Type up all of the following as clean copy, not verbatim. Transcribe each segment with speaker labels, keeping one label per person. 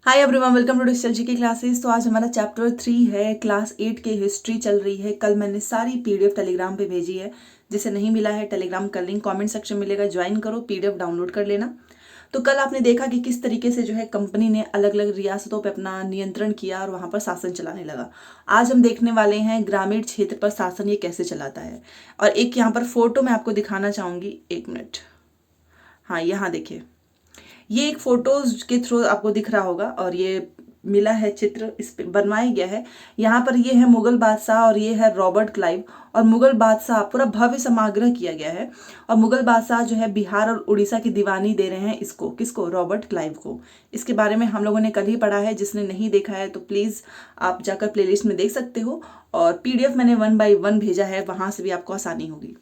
Speaker 1: Hi everyone, welcome to digital GK classes. तो आज हमारा चैप्टर 3 है, क्लास 8 की हिस्ट्री चल रही है। कल मैंने सारी पीडीएफ टेलीग्राम पे भेजी है। जिसे नहीं मिला है, टेलीग्राम का लिंक कमेंट सेक्शन में मिलेगा, ज्वाइन करो, पीडीएफ डाउनलोड कर लेना। तो कल आपने देखा कि किस तरीके से जो है कंपनी ने अलग अलग रियासतों पर अपना नियंत्रण किया और वहां पर शासन चलाने लगा। आज हम देखने वाले हैं ग्रामीण क्षेत्र पर शासन ये कैसे चलाता है। और एक यहाँ पर फोटो मैं आपको दिखाना चाहूंगी, एक मिनट। हाँ, यहाँ देखिए, ये एक फोटोज के थ्रू आपको दिख रहा होगा और ये मिला है चित्र, इस पे बनवाया गया है। यहाँ पर ये है मुगल बादशाह और ये है रॉबर्ट क्लाइव। और मुगल बादशाह पूरा भव्य समाग्रह किया गया है। और मुगल बादशाह जो है बिहार और उड़ीसा की दीवानी दे रहे हैं इसको, किसको? रॉबर्ट क्लाइव को। इसके बारे में हम लोगों ने कल ही पढ़ा है। जिसने नहीं देखा है तो प्लीज आप जाकर प्लेलिस्ट में देख सकते हो। और पीडीएफ मैंने 1 बाय 1 भेजा है, वहां से भी आपको आसानी होगी।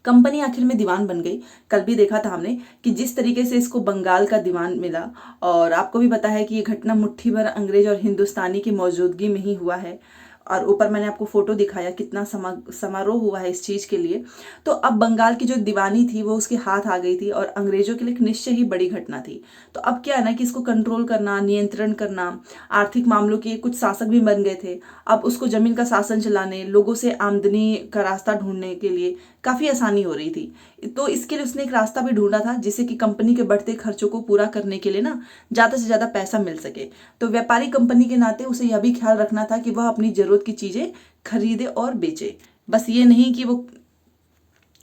Speaker 1: कंपनी आखिर में दीवान बन गई। कल भी देखा था हमने कि जिस तरीके से इसको बंगाल का दीवान मिला। और आपको भी पता है कि ये घटना मुट्ठी भर अंग्रेज और हिंदुस्तानी की मौजूदगी में ही हुआ है। और ऊपर मैंने आपको फोटो दिखाया कितना समारोह हुआ है इस चीज के लिए। तो अब बंगाल की जो दीवानी थी वो उसके हाथ आ गई थी और अंग्रेजों के लिए एक निश्चय ही बड़ी घटना थी। तो अब क्या है ना कि इसको कंट्रोल करना, नियंत्रण करना, आर्थिक मामलों के कुछ शासक भी बन गए थे। अब उसको जमीन का शासन चलाने, लोगों से आमदनी का रास्ता ढूंढने के लिए काफी आसानी हो रही थी। तो इसके लिए उसने एक रास्ता भी ढूंढा था जिससे कि कंपनी के बढ़ते खर्चों को पूरा करने के लिए ना ज्यादा से ज्यादा पैसा मिल सके। तो व्यापारी कंपनी के नाते उसे यह भी ख्याल रखना था कि वह अपनी जरूरत की चीजें खरीदे और बेचे। बस ये नहीं कि वो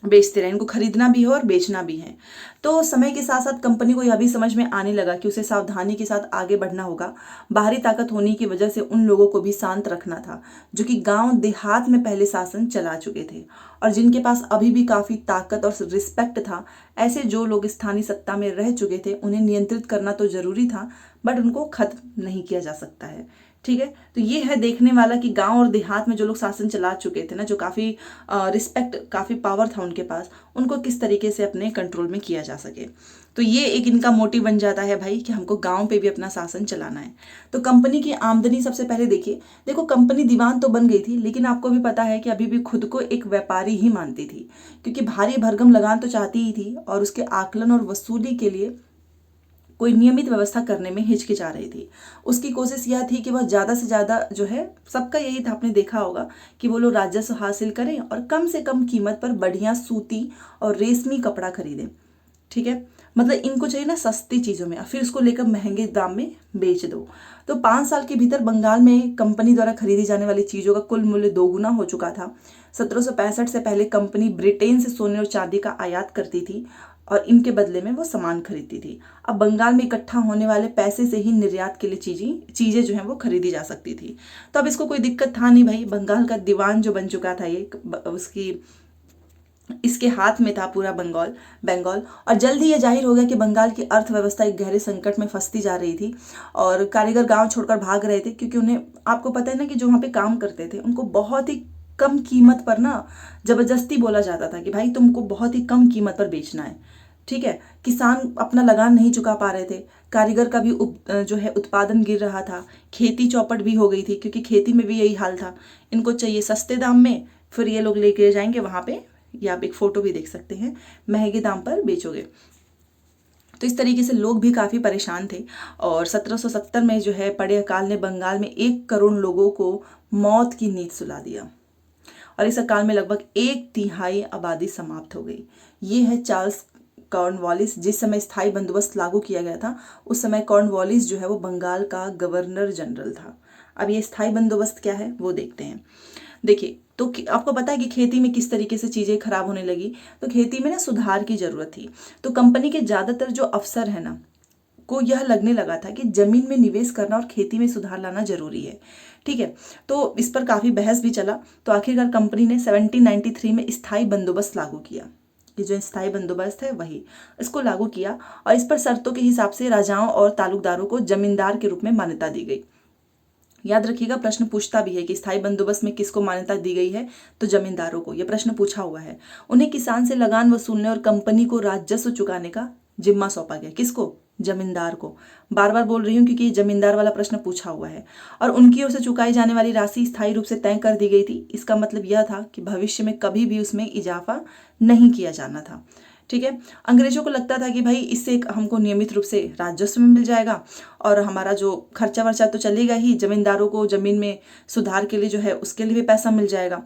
Speaker 1: बेचते रहे, इनको खरीदना भी है और बेचना भी है। तो समय के साथ साथ कंपनी को यह भी समझ में आने लगा कि उसे सावधानी के साथ आगे बढ़ना होगा। बाहरी ताकत होने की वजह से उन लोगों को भी शांत रखना था जो कि गांव देहात में पहले शासन चला चुके थे और जिनके पास अभी भी काफी ताकत और रिस्पेक्ट था। ऐसे जो लोग स्थानीय सत्ता में रह चुके थे उन्हें नियंत्रित करना तो जरूरी था, बट उनको खत्म नहीं किया जा सकता है। ठीक है, तो ये है देखने वाला कि गांव और देहात में जो लोग शासन चला चुके थे ना, जो काफी रिस्पेक्ट, काफी पावर था उनके पास, उनको किस तरीके से अपने कंट्रोल में किया जा सके। तो ये एक इनका मोटिव बन जाता है भाई कि हमको गांव पे भी अपना शासन चलाना है। तो कंपनी की आमदनी सबसे पहले देखिए। देखो, कंपनी दीवान तो बन गई थी लेकिन आपको भी पता है कि अभी भी खुद को एक व्यापारी ही मानती थी, क्योंकि भारी भरगम लगान तो चाहती ही थी और उसके आकलन और वसूली के लिए कोई नियमित व्यवस्था करने में हिचकिचा रही थी। उसकी कोशिश यह थी कि वह ज्यादा से ज्यादा जो है, सबका यही था, आपने देखा होगा कि वो लोग राजस्व हासिल करें और कम से कम कीमत पर बढ़िया सूती और रेशमी कपड़ा खरीदें। ठीक है, मतलब इनको चाहिए ना सस्ती चीजों में, फिर उसको लेकर महंगे दाम में बेच दो। तो 5 साल के भीतर बंगाल में कंपनी द्वारा खरीदी जाने वाली चीजों का कुल मूल्य दोगुना हो चुका था। 1765 से पहले कंपनी ब्रिटेन से सोने और चांदी का आयात करती थी और इनके बदले में वो सामान खरीदती थी। अब बंगाल में इकट्ठा होने वाले पैसे से ही निर्यात के लिए चीजें जो है वो खरीदी जा सकती थी। तो अब इसको कोई दिक्कत था नहीं भाई, बंगाल का दीवान जो बन चुका था ये, उसकी इसके हाथ में था पूरा बंगाल। और जल्द ही यह जाहिर हो गया कि बंगाल की अर्थव्यवस्था एक गहरे संकट में फंसती जा रही थी और कारीगर गांव छोड़कर भाग रहे थे, क्योंकि उन्हें, आपको पता है ना कि जो वहां पे काम करते थे उनको बहुत ही कम कीमत पर ना जबरदस्ती बोला जाता था कि भाई तुमको बहुत ही कम कीमत पर बेचना है। ठीक है, किसान अपना लगान नहीं चुका पा रहे थे, कारीगर का भी जो है उत्पादन गिर रहा था, खेती चौपट भी हो गई थी क्योंकि खेती में भी यही हाल था। इनको चाहिए सस्ते दाम में, फिर ये लोग लेके जाएंगे वहां पे, या आप एक फोटो भी देख सकते हैं, महंगे दाम पर बेचोगे। तो इस तरीके से लोग भी काफी परेशान थे। और 1770 में जो है पड़े अकाल ने बंगाल में 1 करोड़ लोगों को मौत की नींद सुला दिया और इस अकाल में लगभग 1/3 आबादी समाप्त हो गई। ये है चार्ल्स कॉर्नवालिस। जिस समय स्थायी बंदोबस्त लागू किया गया था उस समय कॉर्नवालिस जो है वो बंगाल का गवर्नर जनरल था। अब ये स्थायी बंदोबस्त क्या है वो देखते हैं। देखिए, तो आपको पता है कि खेती में किस तरीके से चीजें खराब होने लगी। तो खेती में ना सुधार की जरूरत थी। तो कंपनी के ज्यादातर जो अफसर है ना, को यह लगने लगा था कि जमीन में निवेश करना और खेती में सुधार लाना जरूरी है। ठीक है, तो इस पर काफी बहस भी चला। तो आखिरकार कंपनी ने 1793 में स्थायी बंदोबस्त लागू किया। ये जो स्थायी बंदोबस्त है वही, इसको लागू किया और इस पर शर्तों के हिसाब से राजाओं और तालुकदारों को जमींदार के रूप में मान्यता दी गई। याद रखिएगा, प्रश्न पूछता भी है कि स्थायी बंदोबस्त में किसको मान्यता दी गई है, तो जमींदारों को। यह प्रश्न पूछा हुआ है। उन्हें किसान से लगान वसूलने और कंपनी को राजस्व चुकाने का जिम्मा सौंपा गया। किसको? जमींदार को। बार बार बोल रही हूँ क्योंकि जमींदार वाला प्रश्न पूछा हुआ है। और उनकी ओर से चुकाई जाने वाली राशि स्थायी रूप से तय कर दी गई थी। इसका मतलब यह था कि भविष्य में कभी भी उसमें इजाफा नहीं किया जाना था। ठीक है। अंग्रेजों को लगता था कि भाई इससे हमको नियमित रूप से राजस्व में मिल जाएगा और हमारा जो खर्चा वर्चा तो चलेगा ही, जमींदारों को जमीन में सुधार के लिए जो है उसके लिए भी पैसा मिल जाएगा।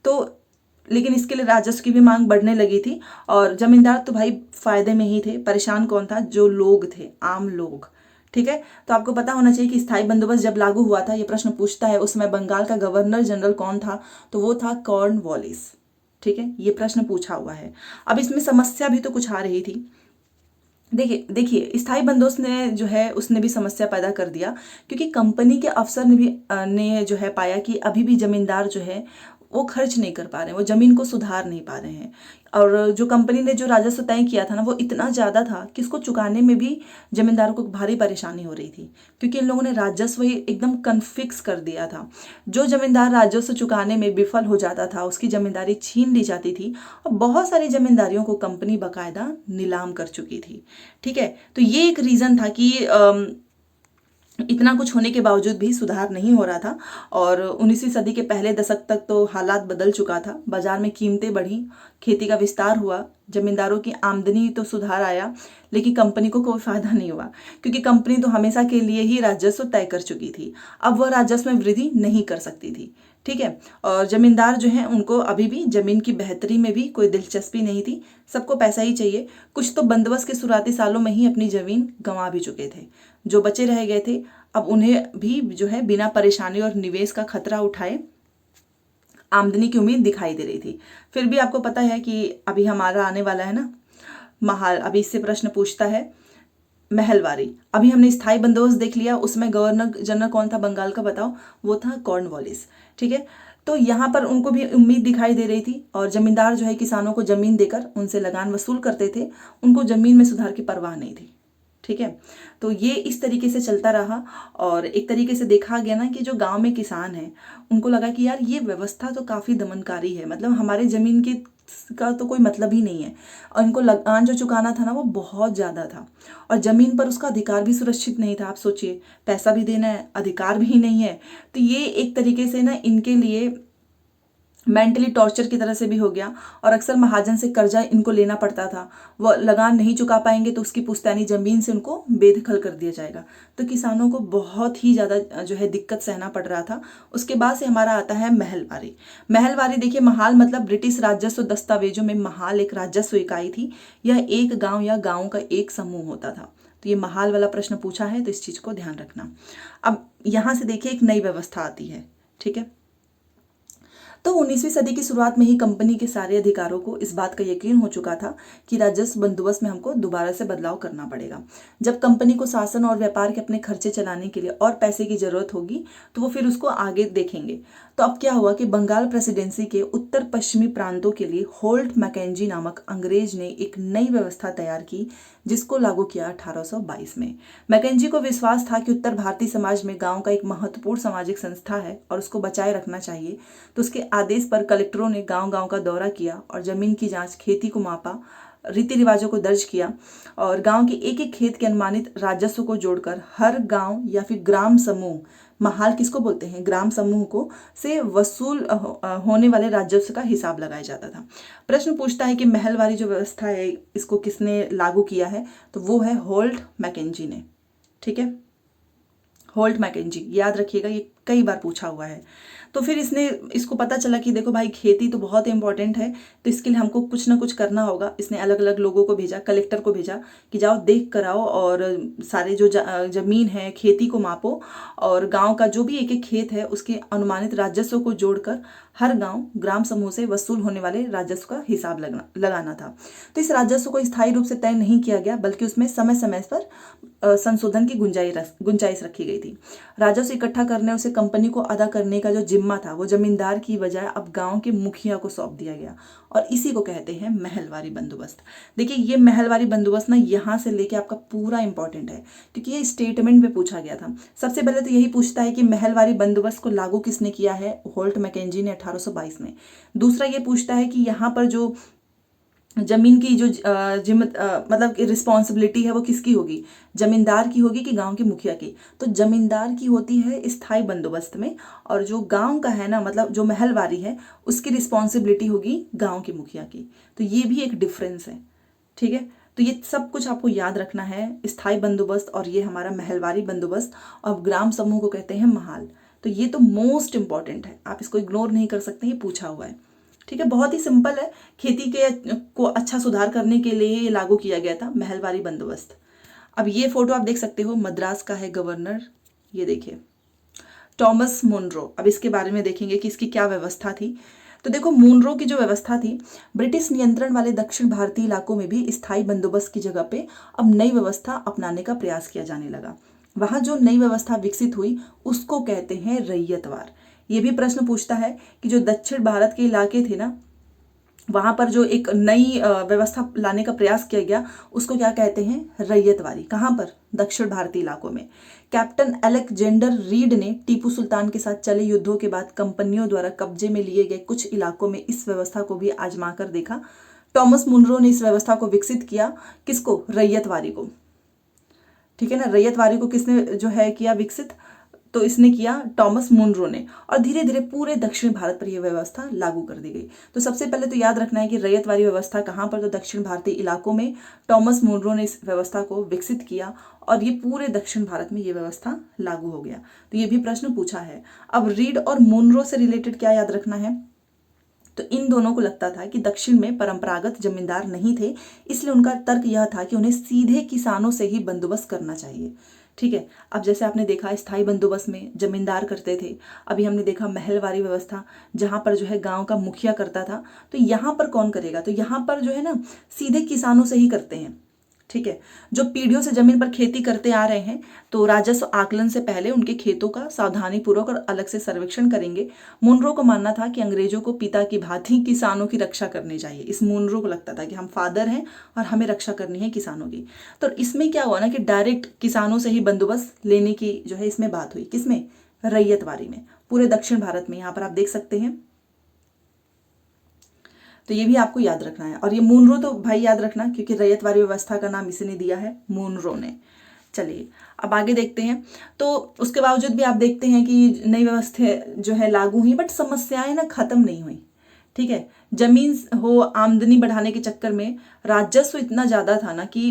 Speaker 1: तो लेकिन इसके लिए राजस्व की भी मांग बढ़ने लगी थी और जमींदार तो भाई फायदे में ही थे। परेशान कौन था? जो लोग थे, आम लोग। ठीक है। तो आपको पता होना चाहिए कि स्थायी बंदोबस्त जब लागू हुआ था, ये प्रश्न पूछता है, उसमें बंगाल का गवर्नर जनरल कौन था? तो वो था कॉर्नवालिस। ठीक है, ये प्रश्न पूछा हुआ है। अब इसमें समस्या भी तो कुछ आ रही थी। देखिए देखिए स्थायी बंदोबस्त ने जो है उसने भी समस्या पैदा कर दिया, क्योंकि कंपनी के अफसर ने भी ने जो है पाया कि अभी भी जमींदार जो है वो खर्च नहीं कर पा रहे हैं, वो जमीन को सुधार नहीं पा रहे हैं। और जो कंपनी ने जो राजस्व तय किया था ना, वो इतना ज़्यादा था कि उसको चुकाने में भी जमींदारों को भारी परेशानी हो रही थी, क्योंकि इन लोगों ने राजस्व ही एकदम कन्फिक्स कर दिया था। जो जमींदार राजस्व चुकाने में विफल हो जाता था उसकी जमींदारी छीन ली जाती थी, और बहुत सारी जमींदारियों को कंपनी बाकायदा नीलाम कर चुकी थी। ठीक है। तो ये एक रीज़न था कि इतना कुछ होने के बावजूद भी सुधार नहीं हो रहा था। और 19वीं सदी के पहले दशक तक तो हालात बदल चुका था। बाजार में कीमतें बढ़ी, खेती का विस्तार हुआ, जमींदारों की आमदनी तो सुधार आया, लेकिन कंपनी को कोई फायदा नहीं हुआ, क्योंकि कंपनी तो हमेशा के लिए ही राजस्व तय कर चुकी थी। अब वह राजस्व में वृद्धि नहीं कर सकती थी। ठीक है। और जमींदार जो हैं उनको अभी भी जमीन की बेहतरी में भी कोई दिलचस्पी नहीं थी, सबको पैसा ही चाहिए। कुछ तो बंदोबस्त के शुरुआती सालों में ही अपनी जमीन गंवा भी चुके थे। जो बचे रह गए थे, अब उन्हें भी जो है बिना परेशानी और निवेश का खतरा उठाए आमदनी की उम्मीद दिखाई दे रही थी। फिर भी आपको पता है कि अभी हमारा आने वाला है ना महाल, अभी इससे प्रश्न पूछता है महलवारी। अभी हमने स्थायी बंदोबस्त देख लिया, उसमें गवर्नर जनरल कौन था बंगाल का? बताओ, वो था कॉर्नवालिस। ठीक है। तो यहाँ पर उनको भी उम्मीद दिखाई दे रही थी, और जमींदार जो है किसानों को जमीन देकर उनसे लगान वसूल करते थे, उनको जमीन में सुधार की परवाह नहीं थी। ठीक है। तो ये इस तरीके से चलता रहा, और एक तरीके से देखा गया ना कि जो गांव में किसान हैं उनको लगा कि यार ये व्यवस्था तो काफ़ी दमनकारी है, मतलब हमारे ज़मीन की का तो कोई मतलब ही नहीं है, और इनको लगान जो चुकाना था ना वो बहुत ज़्यादा था, और ज़मीन पर उसका अधिकार भी सुरक्षित नहीं था। आप सोचिए, पैसा भी देना है, अधिकार भी नहीं है। तो ये एक तरीके से ना इनके लिए मेंटली टॉर्चर की तरह से भी हो गया, और अक्सर महाजन से कर्जा इनको लेना पड़ता था। वो लगान नहीं चुका पाएंगे तो उसकी पुश्तैनी जमीन से उनको बेदखल कर दिया जाएगा। तो किसानों को बहुत ही ज़्यादा जो है दिक्कत सहना पड़ रहा था। उसके बाद से हमारा आता है महलवारी। महलवारी देखिए, महाल मतलब ब्रिटिश राजस्व दस्तावेजों में महाल एक राजस्व इकाई थी। यह एक गाँव या गाँव का एक समूह होता था। तो ये महाल वाला प्रश्न पूछा है, तो इस चीज़ को ध्यान रखना। अब यहाँ से देखिए एक नई व्यवस्था आती है। ठीक है। तो 19वीं सदी की शुरुआत में ही कंपनी के सारे अधिकारों को इस बात का यकीन हो चुका था कि राजस्व बंदोबस्त में हमको दोबारा से बदलाव करना पड़ेगा। जब कंपनी को शासन और व्यापार के अपने खर्चे चलाने के लिए और पैसे की जरूरत होगी तो वो फिर उसको आगे देखेंगे। तो अब क्या हुआ कि बंगाल प्रेसिडेंसी के उत्तर पश्चिमी प्रांतों के लिए होल्ट मैकेंजी नामक अंग्रेज ने एक नई व्यवस्था तैयार की, जिसको लागू किया 1822 में। मैकेंजी को विश्वास था कि उत्तर भारतीय समाज में गांव का एक महत्वपूर्ण सामाजिक संस्था है और उसको बचाए रखना चाहिए। तो उसके आदेश पर कलेक्टरों ने गांव गांव का दौरा किया और जमीन की जांच, खेती को मापा, रीति रिवाजों को दर्ज किया, और गांव के एक एक खेत के अनुमानित राजस्व को जोड़कर हर गांव या फिर ग्राम समूह, महाल किसको बोलते हैं, ग्राम समूह को, से वसूल होने वाले राजस्व का हिसाब लगाया जाता था। प्रश्न पूछता है कि महलवारी जो व्यवस्था है इसको किसने लागू किया है? तो वो है होल्ट मैकेंजी ने। ठीक है, होल्ट मैकेंजी, याद रखिएगा, ये कई बार पूछा हुआ है। तो फिर इसको पता चला कि देखो भाई खेती तो बहुत इंपॉर्टेंट है, तो इसके लिए हमको कुछ ना कुछ करना होगा। इसने अलग अलग लोगों को भेजा, कलेक्टर को भेजा कि जाओ देख कर आओ और सारे जो जमीन है खेती को मापो, और गांव का जो भी एक एक खेत है उसके अनुमानित राजस्व को जोड़कर हर गांव ग्राम समूह से वसूल होने वाले राजस्व का हिसाब लगाना था। तो इस राजस्व को स्थायी रूप से तय नहीं किया गया, बल्कि उसमें समय समय पर संशोधन की गुंजाइश रखी गई थी। राजस्व इकट्ठा करने उसे कंपनी को अदा करने का जो जिम्मा था वो जमींदार की बजाय अब गांव के मुखिया को सौंप दिया गया, और इसी को कहते हैं महलवारी बंदोबस्त। देखिए ये महलवारी बंदोबस्त ना यहाँ से लेके आपका पूरा इंपॉर्टेंट है, क्योंकि ये स्टेटमेंट में पूछा गया था। सबसे पहले तो यही पूछता है कि महलवारी बंदोबस्त को लागू किसने किया है? होल्ट मैकेंजी ने 1822 में। दूसरा ये पूछता है कि यहाँ पर जो जमीन की जो मतलब रिस्पॉन्सिबिलिटी है वो किसकी होगी, जमींदार की होगी कि गांव के मुखिया की? तो जमींदार की होती है स्थायी बंदोबस्त में, और जो गांव का है ना, मतलब जो महलवारी है, उसकी रिस्पॉन्सिबिलिटी होगी गांव के मुखिया की। तो ये भी एक डिफरेंस है। ठीक है, तो ये सब कुछ आपको याद रखना है, स्थायी बंदोबस्त और ये हमारा महलवारी बंदोबस्त, और ग्राम समूह को कहते हैं महाल। तो ये तो मोस्ट इंपॉर्टेंट है, आप इसको इग्नोर नहीं कर सकते, ये पूछा हुआ है। ठीक है, बहुत ही सिंपल है, खेती के को अच्छा सुधार करने के लिए ये लागू किया गया था महलवारी बंदोबस्त। अब ये फोटो आप देख सकते हो, मद्रास का है गवर्नर, ये देखिए टॉमस मुनरो। अब इसके बारे में देखेंगे कि इसकी क्या व्यवस्था थी। तो देखो, मुनरो की जो व्यवस्था थी, ब्रिटिश नियंत्रण वाले दक्षिण भारतीय इलाकों में भी स्थायी बंदोबस्त की जगह पे अब नई व्यवस्था अपनाने का प्रयास किया जाने लगा। वहां जो नई व्यवस्था विकसित हुई उसको कहते हैं रैयतवार। ये भी प्रश्न पूछता है कि जो दक्षिण भारत के इलाके थे ना, वहां पर जो एक नई व्यवस्था लाने का प्रयास किया गया उसको क्या कहते हैं, रैयतवारी। कहां पर, दक्षिण भारतीय इलाकों में। कैप्टन अलेक्जेंडर रीड ने टीपू सुल्तान के साथ चले युद्धों के बाद कंपनियों द्वारा कब्जे में लिए गए कुछ इलाकों में इस व्यवस्था को भी आजमा कर देखा। टॉमस मुनरो ने इस व्यवस्था को विकसित किया, किसको, रैयतवारी को। ठीक है ना, रैयतवारी को किसने जो है किया विकसित, तो इसने किया टॉमस मुनरो ने, और धीरे धीरे पूरे दक्षिण भारत पर यह व्यवस्था लागू कर दी गई। तो सबसे पहले तो याद रखना है कि रैयतवारी व्यवस्था कहाँ पर, तो दक्षिण भारतीय इलाकों में टॉमस मुनरो ने इस व्यवस्था को विकसित किया और ये पूरे दक्षिण भारत में ये व्यवस्था लागू हो गया। तो ये भी प्रश्न पूछा है। अब रीड और मुनरो से रिलेटेड क्या याद रखना है, तो इन दोनों को लगता था कि दक्षिण में परंपरागत जमींदार नहीं थे, इसलिए उनका तर्क यह था कि उन्हें सीधे किसानों से ही बंदोबस्त करना चाहिए। ठीक है, अब जैसे आपने देखा स्थायी बंदोबस्त में जमींदार करते थे, अभी हमने देखा महलवारी व्यवस्था जहां पर जो है गांव का मुखिया करता था, तो यहां पर कौन करेगा, तो यहां पर जो है ना सीधे किसानों से ही करते हैं। ठीक है, जो पीढ़ियों से जमीन पर खेती करते आ रहे हैं, तो राजस्व आकलन से पहले उनके खेतों का सावधानी पूर्वक और अलग से सर्वेक्षण करेंगे। मुनरो को मानना था कि अंग्रेजों को पिता की भांति किसानों की रक्षा करनी चाहिए। इस मुनरो को लगता था कि हम फादर हैं और हमें रक्षा करनी है किसानों की। तो इसमें क्या हुआ ना कि डायरेक्ट किसानों से ही बंदोबस्त लेने की जो है इसमें बात हुई, किसमें, रैयतवारी में, पूरे दक्षिण भारत में। यहाँ पर आप देख सकते हैं, तो ये भी आपको याद रखना है। और ये मुनरो तो भाई याद रखना, क्योंकि रैयतवारी व्यवस्था का नाम इसी ने दिया है, मुनरो ने। चलिए अब आगे देखते हैं। तो उसके बावजूद भी आप देखते हैं कि नई व्यवस्था जो है लागू हुई, बट समस्याएं ना खत्म नहीं हुई। ठीक है, जमीन हो आमदनी बढ़ाने के चक्कर में राजस्व इतना ज्यादा था ना कि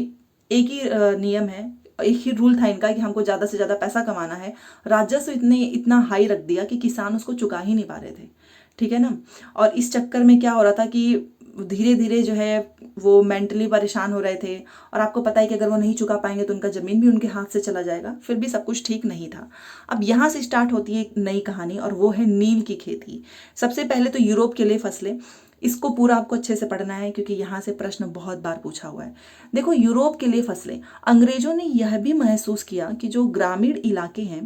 Speaker 1: एक ही नियम है, एक ही रूल था इनका कि हमको ज्यादा से ज्यादा पैसा कमाना है। राजस्व इतना हाई रख दिया कि किसान उसको चुका ही नहीं पा रहे थे। ठीक है ना, और इस चक्कर में क्या हो रहा था कि धीरे धीरे जो है वो मेंटली परेशान हो रहे थे, और आपको पता है कि अगर वो नहीं चुका पाएंगे तो उनका जमीन भी उनके हाथ से चला जाएगा। फिर भी सब कुछ ठीक नहीं था। अब यहाँ से स्टार्ट होती है एक नई कहानी, और वो है नील की खेती। सबसे पहले तो यूरोप के लिए फसलें, इसको पूरा आपको अच्छे से पढ़ना है क्योंकि यहाँ से प्रश्न बहुत बार पूछा हुआ है। देखो, यूरोप के लिए फसलें, अंग्रेजों ने यह भी महसूस किया कि जो ग्रामीण इलाके हैं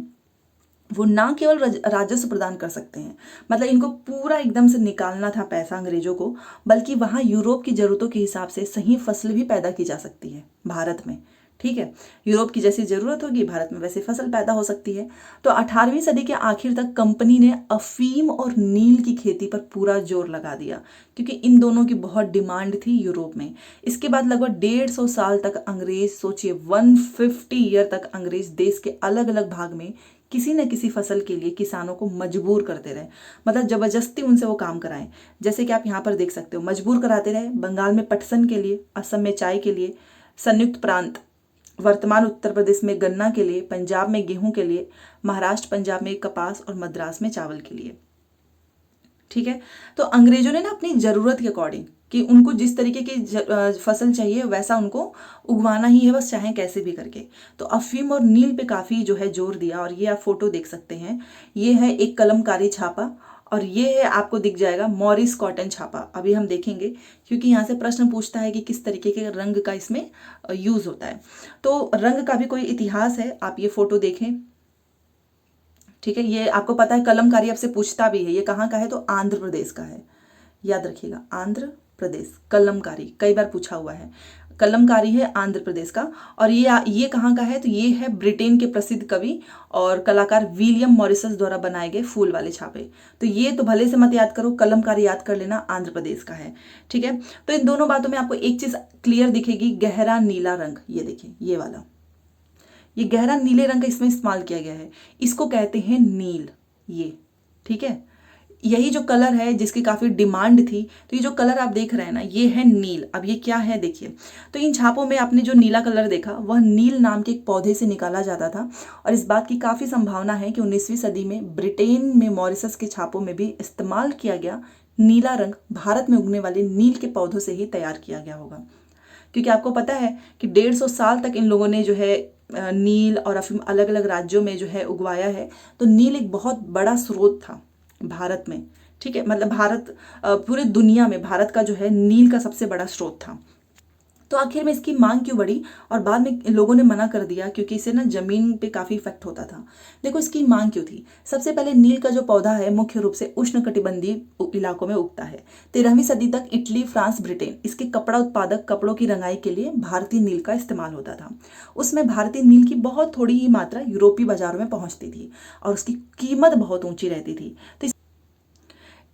Speaker 1: वो ना केवल राजस्व प्रदान कर सकते हैं, मतलब इनको पूरा एकदम से निकालना था पैसा अंग्रेजों को, बल्कि वहां यूरोप की जरूरतों के हिसाब से सही फसल भी पैदा की जा सकती है भारत में। ठीक है, यूरोप की जैसी जरूरत होगी भारत में वैसी फसल पैदा हो सकती है। तो 18वीं सदी के आखिर तक कंपनी ने अफीम और नील की खेती पर पूरा जोर लगा दिया, क्योंकि इन दोनों की बहुत डिमांड थी यूरोप में। इसके बाद लगभग 150 साल तक अंग्रेज, सोचिए 150 ईयर तक अंग्रेज देश के अलग अलग भाग में किसी न किसी फसल के लिए किसानों को मजबूर करते रहे, मतलब जबरदस्ती उनसे वो काम कराएं। जैसे कि आप यहाँ पर देख सकते हो, मजबूर कराते रहे। बंगाल में पटसन के लिए, असम में चाय के लिए, संयुक्त प्रांत वर्तमान उत्तर प्रदेश में गन्ना के लिए, पंजाब में गेहूं के लिए, महाराष्ट्र पंजाब में कपास और मद्रास में चावल के लिए। ठीक है, तो अंग्रेजों ने ना अपनी जरूरत के अकॉर्डिंग कि उनको जिस तरीके की फसल चाहिए वैसा उनको उगवाना ही है, बस चाहे कैसे भी करके। तो अफीम और नील पे काफी जो है जोर दिया, और ये आप फोटो देख सकते हैं, ये है एक कलमकारी छापा, और ये है आपको दिख जाएगा मॉरिस कॉटन छापा। अभी हम देखेंगे क्योंकि यहाँ से प्रश्न पूछता है कि किस तरीके के रंग का इसमें यूज होता है। तो रंग का भी कोई इतिहास है, आप ये फोटो देखें। ठीक है, ये आपको पता है कलमकारी आपसे पूछता भी है, ये कहाँ का है, तो आंध्र प्रदेश का है, याद रखिएगा, आंध्र प्रदेश। कलमकारी कई बार पूछा हुआ है, कलमकारी है आंध्र प्रदेश का। और ये कहाँ का है, तो ये है ब्रिटेन के प्रसिद्ध कवि और कलाकार विलियम मॉरिसस द्वारा बनाए गए फूल वाले छापे। तो ये तो भले से मत याद करो, कलमकारी याद कर लेना, आंध्र प्रदेश का है। ठीक है, तो इन दोनों बातों में आपको एक चीज क्लियर दिखेगी, गहरा नीला रंग, ये देखिए ये वाला, ये गहरा नीले रंग का इसमें इस्तेमाल किया गया है, इसको कहते हैं नील, ये। ठीक है, यही जो कलर है जिसकी काफ़ी डिमांड थी, तो ये जो कलर आप देख रहे हैं ना, ये है नील। अब ये क्या है देखिए, तो इन छापों में आपने जो नीला कलर देखा वह नील नाम के एक पौधे से निकाला जाता था। और इस बात की काफ़ी संभावना है कि 19वीं सदी में ब्रिटेन में मॉरिशस के छापों में भी इस्तेमाल किया गया नीला रंग भारत में उगने वाले नील के पौधों से ही तैयार किया गया होगा। क्योंकि आपको पता है कि 150 साल तक इन लोगों ने जो है नील और अफीम अलग अलग राज्यों में जो है उगवाया है। तो नील एक बहुत बड़ा स्रोत था भारत में, ठीक है, मतलब भारत पूरे दुनिया में भारत का जो है नील का सबसे बड़ा स्रोत था। तो आखिर में इसकी मांग क्यों बढ़ी और बाद में लोगों ने मना कर दिया, क्योंकि इससे ना जमीन पे काफ़ी इफेक्ट होता था। देखो इसकी मांग क्यों थी। सबसे पहले नील का जो पौधा है मुख्य रूप से उष्णकटिबंधीय इलाकों में उगता है। 13वीं सदी तक इटली, फ्रांस, ब्रिटेन इसके कपड़ा उत्पादक कपड़ों की रंगाई के लिए भारतीय नील का इस्तेमाल होता था। उसमें भारतीय नील की बहुत थोड़ी ही मात्रा यूरोपीय बाजारों में पहुंचती थी और उसकी कीमत बहुत ऊंची रहती थी। तो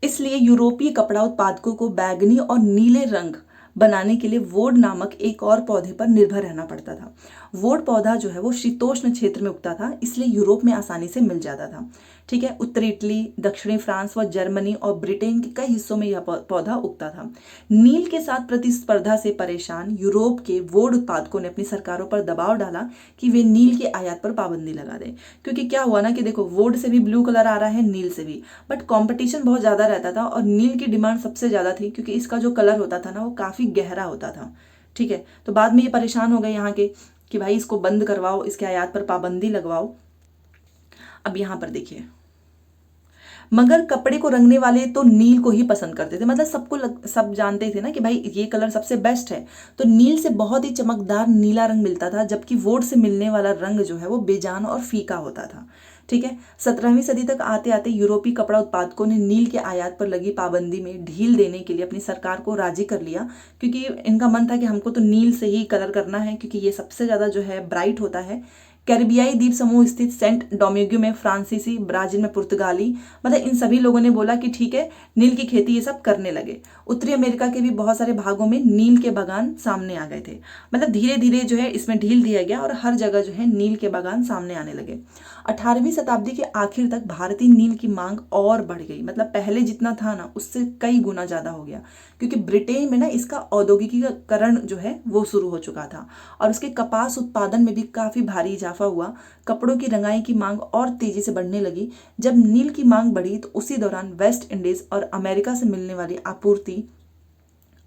Speaker 1: इसलिए यूरोपीय कपड़ा उत्पादकों को बैगनी और नीले रंग बनाने के लिए वोड नामक एक और पौधे पर निर्भर रहना पड़ता था। वोड पौधा जो है वो शीतोष्ण क्षेत्र में उगता था, इसलिए यूरोप में आसानी से मिल जाता था। ठीक है, उत्तरी इटली, दक्षिणी फ्रांस व जर्मनी और ब्रिटेन के कई हिस्सों में यह पौधा उगता था। नील के साथ प्रतिस्पर्धा से परेशान यूरोप के वोड उत्पादकों ने अपनी सरकारों पर दबाव डाला कि वे नील के आयात पर पाबंदी लगा दें। क्योंकि क्या हुआ ना कि देखो, वोड से भी ब्लू कलर आ रहा है, नील से भी, बट कंपटीशन बहुत ज़्यादा रहता था और नील की डिमांड सबसे ज़्यादा थी, क्योंकि इसका जो कलर होता था ना वो काफ़ी गहरा होता था। ठीक है, तो बाद में ये परेशान हो गए यहाँ के कि भाई इसको बंद करवाओ, इसके आयात पर पाबंदी लगवाओ। अब यहाँ पर देखिए, मगर कपड़े को रंगने वाले तो नील को ही पसंद करते थे। मतलब सब जानते थे ना कि भाई ये कलर सबसे बेस्ट है, तो नील से बहुत ही चमकदार नीला रंग मिलता था, जबकि वोड से मिलने वाला रंग जो है वो बेजान और फीका होता था। ठीक है, 17वीं सदी तक आते आते यूरोपीय कपड़ा उत्पादकों ने नील के आयात पर लगी पाबंदी में ढील देने के लिए अपनी सरकार को राजी कर लिया, क्योंकि इनका मन था कि हमको तो नील से ही कलर करना है, क्योंकि ये सबसे ज़्यादा जो है ब्राइट होता है। कैरिबियाई द्वीप समूह स्थित सेंट डोमिंगो में फ्रांसीसी, ब्राजील में पुर्तगाली, मतलब इन सभी लोगों ने बोला कि ठीक है, नील की खेती ये सब करने लगे। उत्तरी अमेरिका के भी बहुत सारे भागों में नील के बागान सामने आ गए थे। मतलब धीरे धीरे जो है इसमें ढील दिया गया और हर जगह जो है नील के बागान सामने आने लगे। 18वीं शताब्दी के आखिर तक भारतीय नील की मांग और बढ़ गई। मतलब पहले जितना था ना उससे कई गुना ज़्यादा हो गया, क्योंकि ब्रिटेन में ना इसका औद्योगिकीकरण जो है वो शुरू हो चुका था और उसके कपास उत्पादन में भी काफ़ी भारी इजाफा हुआ। कपड़ों की रंगाई की मांग और तेजी से बढ़ने लगी। जब नील की मांग बढ़ी तो उसी दौरान वेस्ट इंडीज और अमेरिका से मिलने वाली आपूर्ति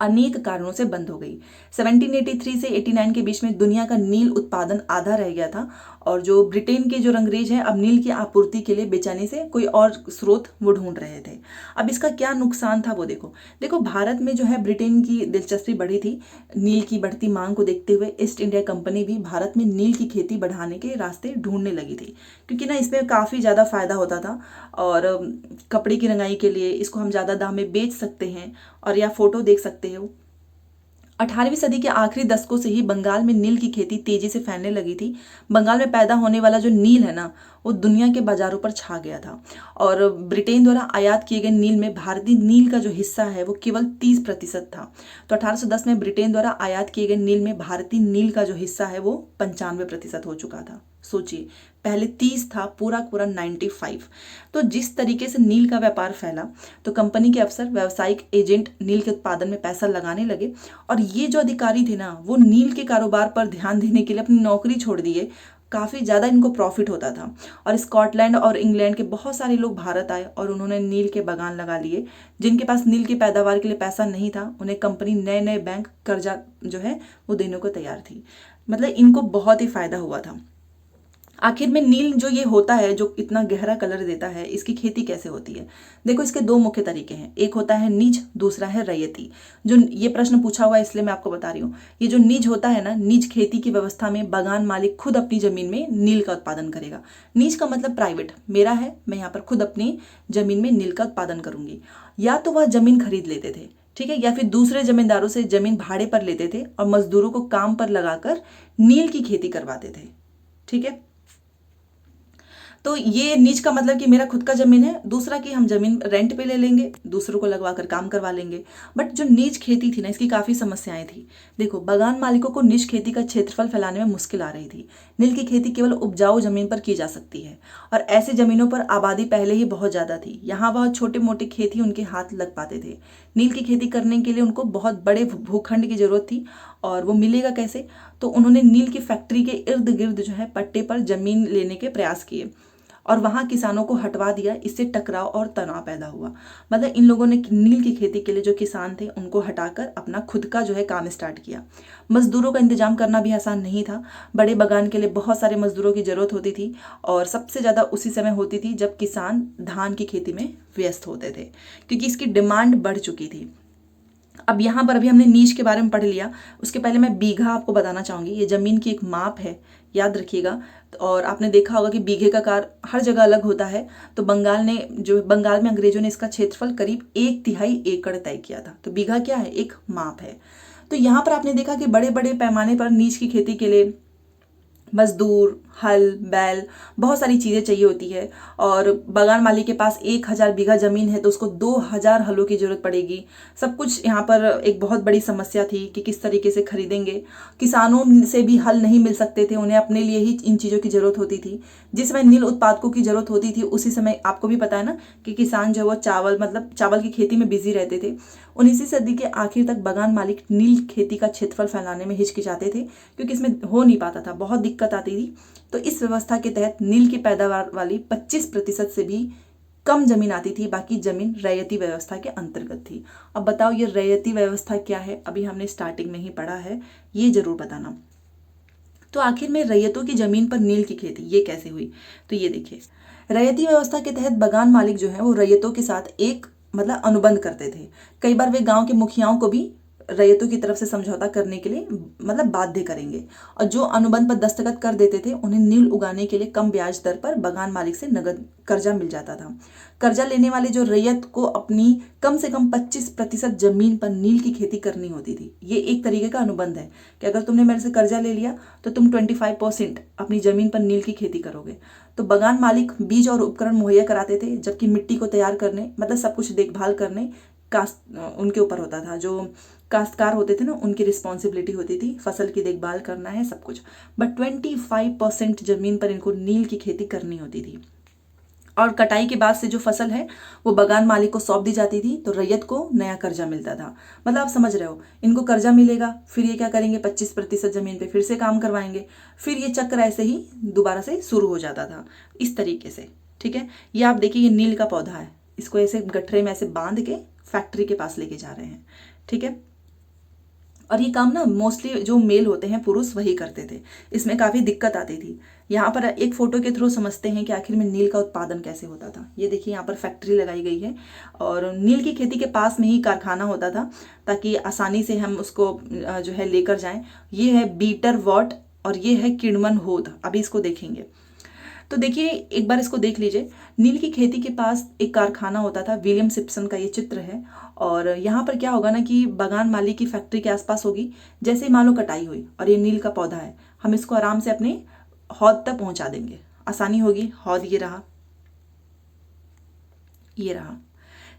Speaker 1: अनेक कारणों से बंद हो गई। 1783 से 89 के बीच में दुनिया का नील उत्पादन आधा रह गया था और जो ब्रिटेन के जो रंगरेज हैं अब नील की आपूर्ति के लिए बेचैनी से कोई और स्रोत वो ढूंढ रहे थे। अब इसका क्या नुकसान था वो देखो भारत में जो है ब्रिटेन की दिलचस्पी बढ़ी थी। नील की बढ़ती मांग को देखते हुए ईस्ट इंडिया कंपनी भी भारत में नील की खेती बढ़ाने के रास्ते ढूंढने लगी थी, क्योंकि ना इसमें काफ़ी ज़्यादा फायदा होता था और कपड़े की रंगाई के लिए इसको हम ज़्यादा दाम में बेच सकते हैं। और या फोटो देख सकते हो, 18वीं सदी के आखिरी दशकों से ही बंगाल में नील की खेती तेजी से फैलने लगी थी। बंगाल में पैदा होने वाला जो नील है ना वो दुनिया के बाजारों पर छा गया था और ब्रिटेन द्वारा आयात किए गए नील में भारतीय नील का जो हिस्सा है वो केवल 30% था। तो 1810 में ब्रिटेन द्वारा आयात किए गए नील में भारतीय नील का जो हिस्सा है वो 95% हो चुका था। सोचिए, पहले 30 था, पूरा 95। तो जिस तरीके से नील का व्यापार फैला तो कंपनी के अफसर, व्यावसायिक एजेंट नील के उत्पादन में पैसा लगाने लगे और ये जो अधिकारी थे ना वो नील के कारोबार पर ध्यान देने के लिए अपनी नौकरी छोड़ दिए। काफ़ी ज़्यादा इनको प्रॉफिट होता था और स्कॉटलैंड और इंग्लैंड के बहुत सारे लोग भारत आए और उन्होंने नील के बागान लगा लिए। जिनके पास नील की पैदावार के लिए पैसा नहीं था उन्हें कंपनी नए नए बैंक कर्जा जो है वो देने को तैयार थी। मतलब इनको बहुत ही फायदा हुआ था। आखिर में नील जो ये होता है जो इतना गहरा कलर देता है, इसकी खेती कैसे होती है। देखो इसके दो मुख्य तरीके हैं, एक होता है निज, दूसरा है रैयती। जो ये प्रश्न पूछा हुआ है इसलिए मैं आपको बता रही हूँ। ये जो निज होता है ना, निज खेती की व्यवस्था में बागान मालिक खुद अपनी जमीन में नील का उत्पादन करेगा। निज का मतलब प्राइवेट, मेरा है, मैं यहाँ पर खुद अपनी जमीन में नील का उत्पादन करूंगी। या तो वह जमीन खरीद लेते थे, ठीक है, या फिर दूसरे जमींदारों से जमीन भाड़े पर लेते थे और मजदूरों को काम पर लगाकर नील की खेती करवाते थे। ठीक है, तो ये नीच का मतलब कि मेरा खुद का जमीन है, दूसरा कि हम जमीन रेंट पे ले लेंगे, दूसरों को लगवा कर काम करवा लेंगे। बट जो नीच खेती थी ना, इसकी काफ़ी समस्याएं थी। देखो, बागान मालिकों को नीच खेती का क्षेत्रफल फैलाने में मुश्किल आ रही थी। नील की खेती केवल उपजाऊ जमीन पर की जा सकती है, और ऐसी जमीनों पर आबादी पहले ही बहुत ज़्यादा थी। यहाँ वह छोटे मोटे खेत ही उनके हाथ लग पाते थे। नील की खेती करने के लिए उनको बहुत बड़े भूखंड की जरूरत थी, और वो मिलेगा कैसे? तो उन्होंने नील की फैक्ट्री के इर्द गिर्द जो है पट्टे पर जमीन लेने के प्रयास किए, और वहां किसानों को हटवा दिया। इससे टकराव और तनाव पैदा हुआ। मतलब इन लोगों ने नील की खेती के लिए जो किसान थे उनको हटाकर अपना खुद का जो है काम स्टार्ट किया। मजदूरों का इंतजाम करना भी आसान नहीं था। बड़े बागान के लिए बहुत सारे मजदूरों की जरूरत होती थी, और सबसे ज़्यादा उसी समय होती थी जब किसान धान की खेती में व्यस्त होते थे, क्योंकि इसकी डिमांड बढ़ चुकी थी। अब यहाँ पर अभी हमने नीच के बारे में पढ़ लिया, उसके पहले मैं बीघा आपको बताना चाहूँगी। ये ज़मीन की एक माप है, याद रखिएगा। और आपने देखा होगा कि बीघे का कार हर जगह अलग होता है। तो बंगाल में अंग्रेजों ने इसका क्षेत्रफल करीब 1/3 एकड़ तय किया था। तो बीघा क्या है? एक माप है। तो यहाँ पर आपने देखा कि बड़े बड़े पैमाने पर नीच की खेती के लिए मजदूर, हल, बैल, बहुत सारी चीज़ें चाहिए होती है। और बागान मालिक के पास 1000 बीघा जमीन है तो उसको 2000 हलों की जरूरत पड़ेगी। सब कुछ यहाँ पर एक बहुत बड़ी समस्या थी कि किस तरीके से खरीदेंगे। किसानों से भी हल नहीं मिल सकते थे, उन्हें अपने लिए ही इन चीज़ों की जरूरत होती थी। जिस समय नील उत्पादकों की जरूरत होती थी उसी समय आपको भी पता है ना कि किसान जो है वो चावल की खेती में बिजी रहते थे। 19वीं सदी के आखिर तक बागान मालिक नील खेती का क्षेत्रफल फैलाने में हिचकिचाते थे, क्योंकि इसमें हो नहीं पाता था, बहुत दिक्कत आती थी। तो इस व्यवस्था के तहत नील की पैदावार वाली 25% से भी कम जमीन आती थी, बाकी जमीन रैयती व्यवस्था के अंतर्गत थी। अब बताओ ये रैयती व्यवस्था क्या है? अभी हमने स्टार्टिंग में ही पढ़ा है, ये जरूर बताना। तो आखिर में रैयतों की जमीन पर नील की खेती ये कैसे हुई? तो ये देखिए, रैयती व्यवस्था के तहत बागान मालिक जो है वो रैयतों के साथ एक मतलब अनुबंध करते थे। कई बार वे गांव के मुखियाओं को भी रैयतों की तरफ से समझौता करने के लिए मतलब बाध्य करेंगे, और जो अनुबंध पर दस्तखत कर देते थे उन्हें नील उगाने के लिए कम ब्याज दर पर बागान मालिक से नगद कर्जा मिल जाता था। कर्जा लेने वाले जो रैयत को अपनी कम से कम 25% जमीन पर नील की खेती करनी होती थी। ये एक तरीके का अनुबंध है कि अगर तुमने मेरे से कर्जा ले लिया तो तुम 25% अपनी जमीन पर नील की खेती करोगे। तो बागान मालिक बीज और उपकरण मुहैया कराते थे, जबकि मिट्टी को तैयार करने मतलब सब कुछ देखभाल करने उनके ऊपर होता था। जो काश्तकार होते थे ना उनकी रिस्पॉन्सिबिलिटी होती थी, फसल की देखभाल करना है सब कुछ। बट 25% जमीन पर इनको नील की खेती करनी होती थी, और कटाई के बाद से जो फसल है वो बागान मालिक को सौंप दी जाती थी। तो रैयत को नया कर्जा मिलता था। मतलब आप समझ रहे हो, इनको कर्जा मिलेगा, फिर ये क्या करेंगे, 25% जमीन पे फिर से काम करवाएंगे, फिर ये चक्र ऐसे ही दोबारा से शुरू हो जाता था इस तरीके से। ठीक है, ये आप देखिए, ये नील का पौधा है, इसको ऐसे गठरे में ऐसे बांध के फैक्ट्री के पास लेके जा रहे हैं। ठीक है, और ये काम ना मोस्टली जो मेल होते हैं, पुरुष, वही करते थे। इसमें काफ़ी दिक्कत आती थी। यहाँ पर एक फोटो के थ्रू समझते हैं कि आखिर में नील का उत्पादन कैसे होता था। ये देखिए, यहाँ पर फैक्ट्री लगाई गई है, और नील की खेती के पास में ही कारखाना होता था, ताकि आसानी से हम उसको जो है लेकर जाएं। ये है बीटर वॉट, और ये है किणवन होद। अभी इसको देखेंगे तो देखिए, एक बार इसको देख लीजिए। नील की खेती के पास एक कारखाना होता था, विलियम सिप्सन का ये चित्र है। और यहाँ पर क्या होगा ना कि बागान मालिक की फैक्ट्री के आसपास होगी। जैसे ही मान लो कटाई हुई और ये नील का पौधा है, हम इसको आराम से अपने हौद तक पहुंचा देंगे, आसानी होगी। हौद ये रहा, ये रहा।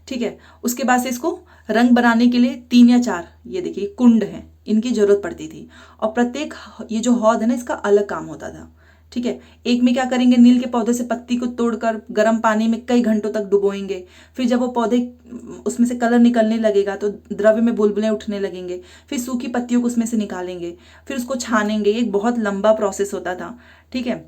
Speaker 1: ठीक है, उसके बाद से इसको रंग बनाने के लिए 3 या 4 ये देखिए कुंड हैं, इनकी जरूरत पड़ती थी। और प्रत्येक ये जो हौद है ना, इसका अलग काम होता था। ठीक है, एक में क्या करेंगे, नील के पौधे से पत्ती को तोड़कर गर्म पानी में कई घंटों तक डुबोएंगे। फिर जब वो पौधे उसमें से कलर निकलने लगेगा तो द्रव्य में बुलबुलें उठने लगेंगे। फिर सूखी पत्तियों को उसमें से निकालेंगे, फिर उसको छानेंगे। एक बहुत लंबा प्रोसेस होता था। ठीक है,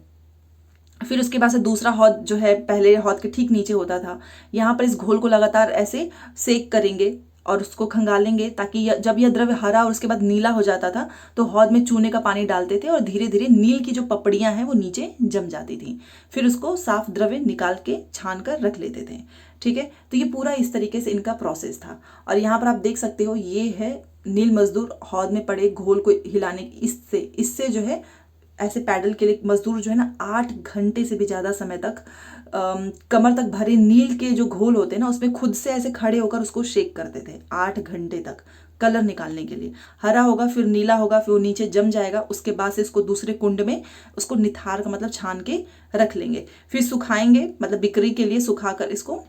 Speaker 1: फिर उसके बाद से दूसरा हौद जो है पहले हौद के ठीक नीचे होता था। यहाँ पर इस घोल को लगातार ऐसे सेक करेंगे और उसको खंगालेंगे, ताकि जब यह द्रव्य हरा और उसके बाद नीला हो जाता था तो हौद में चूने का पानी डालते थे, और धीरे धीरे नील की जो पपड़ियां हैं वो नीचे जम जाती थी। फिर उसको साफ द्रव्य निकाल के छान कर रख लेते थे। ठीक है, तो ये पूरा इस तरीके से इनका प्रोसेस था। और यहाँ पर आप देख सकते हो, ये है नील मजदूर हौद में पड़े घोल को हिलाने, इससे जो है ऐसे पैडल के लिए मजदूर जो है ना 8 घंटे से भी ज़्यादा समय तक कमर तक भरे नील के जो घोल होते हैं ना उसमें खुद से ऐसे खड़े होकर उसको शेक करते थे 8 घंटे तक। कलर निकालने के लिए। हरा होगा, फिर नीला होगा, फिर वो नीचे जम जाएगा, उसके बाद से इसको दूसरे कुंड में उसको निथार का मतलब छान के रख लेंगे, फिर सुखाएंगे, मतलब बिक्री के लिए सुखाकर इसको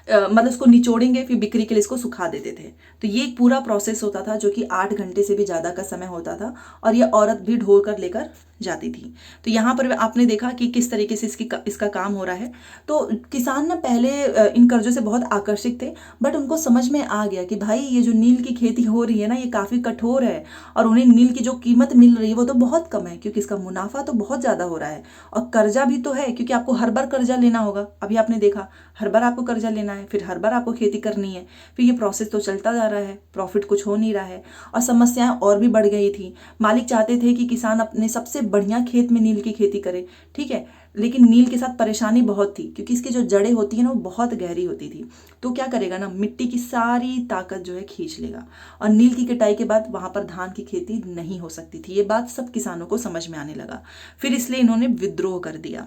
Speaker 1: मतलब इसको निचोड़ेंगे, फिर बिक्री के लिए इसको सुखा देते थे। तो ये एक पूरा प्रोसेस होता था जो कि 8 घंटे से भी ज़्यादा का समय होता था, और ये औरत भी ढो कर लेकर जाती थी। तो यहाँ पर आपने देखा कि किस तरीके से इसका काम हो रहा है। तो किसान ना पहले इन कर्जों से बहुत आकर्षित थे, बट उनको समझ में आ गया कि भाई ये जो नील की खेती हो रही है ना, ये काफ़ी कठोर है, और उन्हें नील की जो कीमत मिल रही है वो तो बहुत कम है, क्योंकि इसका मुनाफा तो बहुत ज़्यादा हो रहा है, और कर्जा भी तो है, क्योंकि आपको हर बार कर्जा लेना होगा। अभी आपने देखा, हर बार आपको कर्जा लेना है, फिर हर बार आपको खेती करनी है, फिर ये प्रोसेस तो चलता जा रहा है, प्रॉफिट कुछ हो नहीं रहा है, और समस्याएं और भी बढ़ गई थी। मालिक चाहते थे कि किसान अपने सबसे बढ़िया खेत में नील की खेती करे, ठीक है, लेकिन नील के साथ परेशानी बहुत थी, क्योंकि इसकी जो जड़ें होती है ना वो बहुत गहरी होती थी। तो क्या करेगा ना, मिट्टी की सारी ताकत जो है खींच लेगा, और नील की कटाई के बाद वहां पर धान की खेती नहीं हो सकती थी। ये बात सब किसानों को समझ में आने लगा, फिर इसलिए इन्होंने विद्रोह कर दिया,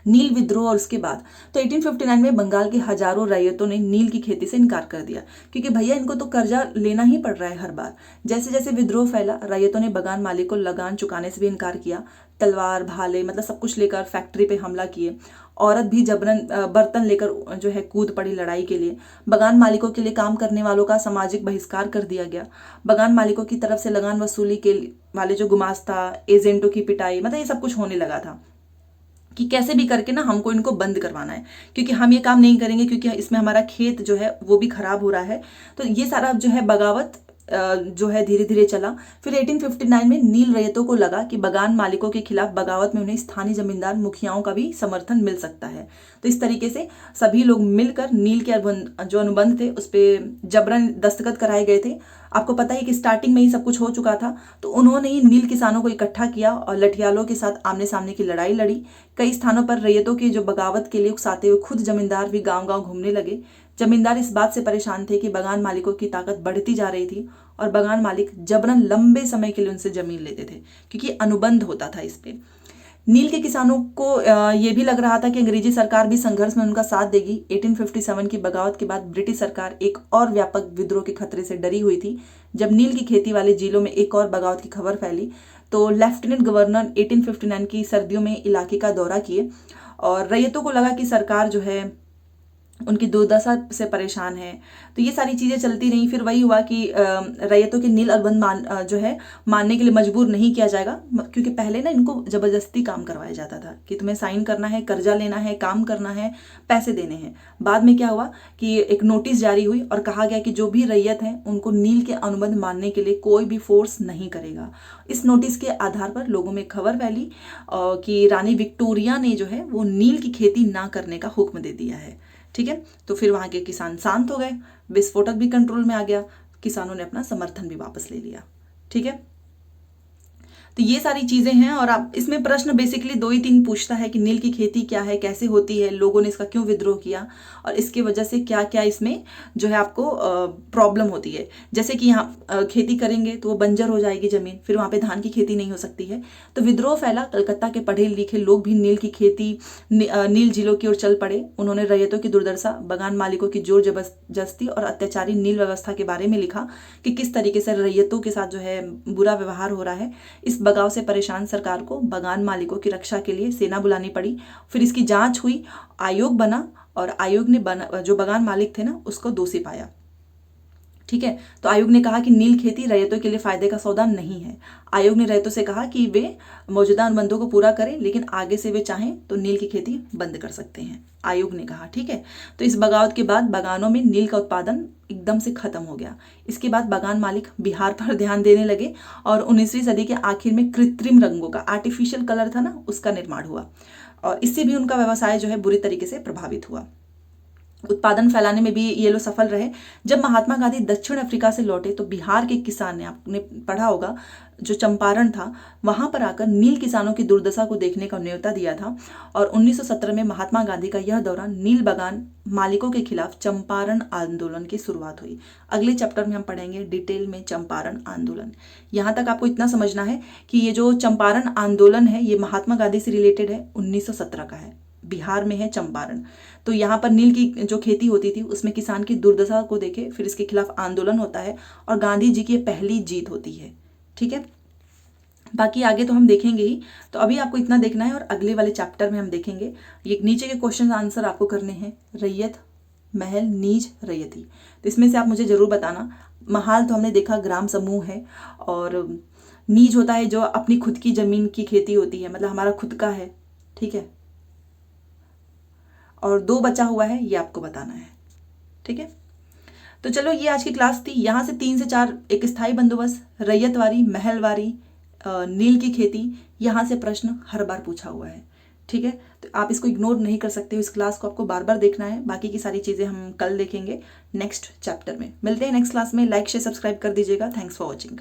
Speaker 1: नील विद्रोह। और उसके बाद तो 1859 में बंगाल के हजारों रैयतों ने नील की खेती से इनकार कर दिया, क्योंकि भैया इनको तो कर्जा लेना ही पड़ रहा है हर बार। जैसे जैसे विद्रोह फैला, रैयतों ने बगान मालिक को लगान चुकाने से भी इनकार किया, तलवार भाले मतलब सब कुछ लेकर फैक्ट्री पे हमला किए। औरत भी जबरन बर्तन लेकर जो है कूद पड़ी लड़ाई के लिए। बगान मालिकों के लिए काम करने वालों का सामाजिक बहिष्कार कर दिया गया। बगान मालिकों की तरफ से लगान वसूली के वाले जो गुमास्ता, एजेंटों की पिटाई, मतलब ये सब कुछ होने लगा था कि कैसे भी करके ना हमको इनको बंद करवाना है, क्योंकि हम ये काम नहीं करेंगे, क्योंकि इसमें हमारा खेत जो है वो भी खराब हो रहा है। तो ये सारा जो है बगावत जो है धीरे धीरे चला। फिर 1859 में नील रैयतों को लगा कि बगान मालिकों के खिलाफ बगावत में उन्हें स्थानीय जमींदार मुखियाओं का भी समर्थन मिल सकता है। तो इस तरीके से सभी लोग मिलकर नील के जो अनुबंध थे उस पर जबरन दस्तखत कराए गए थे। आपको पता है कि स्टार्टिंग में ही सब कुछ हो चुका था, तो उन्होंने ही नील किसानों को इकट्ठा किया और लठियालों के साथ आमने सामने की लड़ाई लड़ी। कई स्थानों पर रैयतों की जो बगावत के लिए उकसाते हुए खुद जमींदार भी गांव गांव घूमने लगे। जमींदार इस बात से परेशान थे कि बगान मालिकों की ताकत बढ़ती जा रही थी, और बगान मालिक जबरन लंबे समय के लिए उनसे जमीन लेते थे, क्योंकि अनुबंध होता था इस पे। नील के किसानों को ये भी लग रहा था कि अंग्रेजी सरकार भी संघर्ष में उनका साथ देगी। 1857 की बगावत के बाद ब्रिटिश सरकार एक और व्यापक विद्रोह के खतरे से डरी हुई थी। जब नील की खेती वाले जिलों में एक और बगावत की खबर फैली, तो लेफ्टिनेंट गवर्नर 1859 की सर्दियों में इलाके का दौरा किए, और रैयतों को लगा कि सरकार जो है उनकी दुर्दशा से परेशान है। तो ये सारी चीज़ें चलती रहीं। फिर वही हुआ कि रैयतों के नील अनुबंध जो है मानने के लिए मजबूर नहीं किया जाएगा, क्योंकि पहले ना इनको जबरदस्ती काम करवाया जाता था कि तुम्हें साइन करना है, कर्जा लेना है, काम करना है, पैसे देने हैं। बाद में क्या हुआ कि एक नोटिस जारी हुई और कहा गया कि जो भी रैयत हैं उनको नील के अनुबंध मानने के लिए कोई भी फोर्स नहीं करेगा। इस नोटिस के आधार पर लोगों में खबर फैली कि रानी विक्टोरिया ने जो है वो नील की खेती ना करने का हुक्म दे दिया है, ठीक है। तो फिर वहां के किसान शांत हो गए, विस्फोटक भी कंट्रोल में आ गया, किसानों ने अपना समर्थन भी वापस ले लिया, ठीक है। तो ये सारी चीजें हैं, और आप इसमें प्रश्न बेसिकली 2 ही 3 पूछता है कि नील की खेती क्या है, कैसे होती है, लोगों ने इसका क्यों विद्रोह किया, और इसके वजह से क्या क्या इसमें जो है आपको प्रॉब्लम होती है। जैसे कि यहाँ खेती करेंगे तो वो बंजर हो जाएगी जमीन, फिर वहाँ पे धान की खेती नहीं हो सकती है। तो विद्रोह फैला, कलकत्ता के पढ़े लिखे लोग भी नील की खेती, नील जिलों की ओर चल पड़े। उन्होंने रैयतों की दुर्दशा, बगान मालिकों की जोर जबरदस्ती और अत्याचारी नील व्यवस्था के बारे में लिखा कि किस तरीके से रैयतों के साथ जो है बुरा व्यवहार हो रहा है। इस बगाव से परेशान सरकार को बगान मालिकों की रक्षा के लिए सेना बुलानी पड़ी। फिर इसकी जांच हुई, आयोग बना, और आयोग ने जो बगान मालिक थे ना उसको दोषी पाया, ठीक है। तो आयोग ने कहा कि नील खेती रैयतों के लिए फायदे का सौदा नहीं है। आयोग ने रैयतों से कहा कि वे मौजूदा अनुबंधों को पूरा करें, लेकिन आगे से वे चाहें तो नील की खेती बंद कर सकते हैं, आयोग ने कहा, ठीक है। तो इस बगावत के बाद बगानों में नील का उत्पादन एकदम से खत्म हो गया। इसके बाद बगान मालिक बिहार पर ध्यान देने लगे, और 19वीं सदी के आखिर में कृत्रिम रंगों का, आर्टिफिशियल कलर था ना, उसका निर्माण हुआ, और इससे भी उनका व्यवसाय जो है बुरी तरीके से प्रभावित हुआ। उत्पादन फैलाने में भी ये लोग सफल रहे। जब महात्मा गांधी दक्षिण अफ्रीका से लौटे तो बिहार के किसान ने, आपने पढ़ा होगा, जो चंपारण था वहां पर आकर नील किसानों की दुर्दशा को देखने का न्योता दिया था। और 1917 में महात्मा गांधी का यह दौरा नील बगान मालिकों के खिलाफ चंपारण आंदोलन की शुरुआत हुई। अगले चैप्टर में हम पढ़ेंगे डिटेल में चंपारण आंदोलन। यहाँ तक आपको इतना समझना है कि ये जो चंपारण आंदोलन है ये महात्मा गांधी से रिलेटेड है, 1917 का है, बिहार में है चंपारण। तो यहाँ पर नील की जो खेती होती थी उसमें किसान की दुर्दशा को देखे, फिर इसके खिलाफ आंदोलन होता है और गांधी जी की पहली जीत होती है। ठीक है, बाकी आगे तो हम देखेंगे ही। तो अभी आपको इतना देखना है और अगले वाले चैप्टर में हम देखेंगे। ये नीचे के क्वेश्चन आंसर आपको करने हैं। रैयत, महल, नीज, रैयती। तो इसमें से आप मुझे जरूर बताना। महाल तो हमने देखा ग्राम समूह है, और नीज होता है जो अपनी खुद की जमीन की खेती होती है, मतलब हमारा खुद का है। ठीक है, और 2 बचा हुआ है, ये आपको बताना है। ठीक है, तो चलो ये आज की क्लास थी। यहाँ से 3 से 4 एक स्थायी बंदोबस्त, रैयतवारी, महलवारी, नील की खेती, यहाँ से प्रश्न हर बार पूछा हुआ है। ठीक है, तो आप इसको इग्नोर नहीं कर सकते हो, इस क्लास को आपको बार बार देखना है। बाकी की सारी चीज़ें हम कल देखेंगे नेक्स्ट चैप्टर में। मिलते हैं नेक्स्ट क्लास में। लाइक शेयर सब्सक्राइब कर दीजिएगा। Thanks for watching.